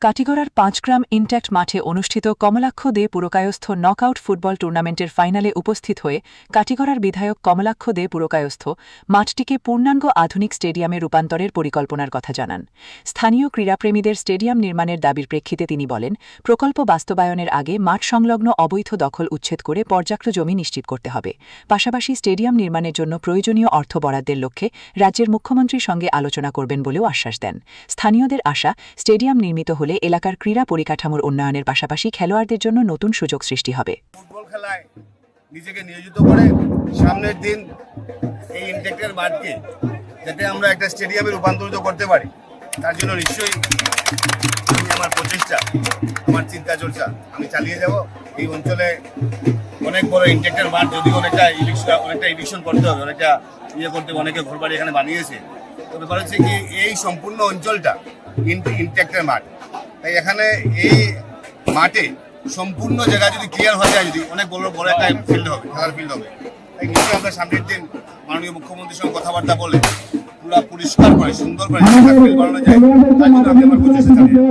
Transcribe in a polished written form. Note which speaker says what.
Speaker 1: কাটিগড়ার ৫ গ্রাম intact মাঠে অনুষ্ঠিত Kamalakshya De Purkayastha knockout football টুর্নামেন্টের ফাইনালে উপস্থিত হয়ে কাটিগড়ার বিধায়ক কমলাক্ষ দে পুরকায়স্থ মাঠটিকে পূর্ণাঙ্গ আধুনিক স্টেডিয়ামে রূপান্তরের পরিকল্পনার কথা জানান। স্থানীয় ক্রীড়াপ্রেমীদের স্টেডিয়াম নির্মাণের দাবির প্রেক্ষিতে তিনি বলেন, প্রকল্প বাস্তবায়নের আগে মাঠ সংলগ্ন অবৈধ দখল উচ্ছেদ করে পর্যাপ্ত জমি নিশ্চিত করতে হবে। পাশাপাশি স্টেডিয়াম নির্মাণের জন্য প্রয়োজনীয় অর্থ বরাদ্দের লক্ষ্যে রাজ্যের মুখ্যমন্ত্রীর সঙ্গে আলোচনা করবেন বলেও আশ্বাস দেন। স্থানীয়দের আশা, স্টেডিয়াম নির্মিত হলে এলাকার ক্রীড়া পরিকাঠামোর উন্নয়নের পাশাপাশি খেলোয়াড়দের জন্য নতুন সুযোগ সৃষ্টি হবে।
Speaker 2: ফুটবল খেলায় নিজেকে নিয়োজিত করে সামনের দিন এই ইনটেক্টের মাঠকে যাতে আমরা একটা স্টেডিয়ামে রূপান্তরিত করতে পারি, তার জন্য নিশ্চয়ই আমি আমার প্রচেষ্টা, আমার চিন্তা চর্চা আমি চালিয়ে যাব। এই অঞ্চলে অনেক বড় ইনটেক্টের মাঠ, যদি অনেকটা ইডিকশন করতে হবে, অনেকটা করতে হবে, অনেকে ঘরবাড়ি এখানে বানিয়েছে। তো ব্যাপার হচ্ছে কি, এই সম্পূর্ণ অঞ্চলটা কিন্তু ইনটেক্টের মাঠ, তাই এখানে এই মাঠে সম্পূর্ণ জায়গা যদি ক্লিয়ার হয়ে যায়, যদি অনেক বড় বড় একটা ফিল্ড হবে, খেলার ফিল্ড হবে, তাই নিশ্চয়ই আমরা সামনের দিন মাননীয় মুখ্যমন্ত্রীর সঙ্গে কথাবার্তা বলে পুরো পরিষ্কার করে সুন্দর করে ফিল্ড বানানো যায়, তার জন্য আমি আমার প্রচেষ্টা চালিয়ে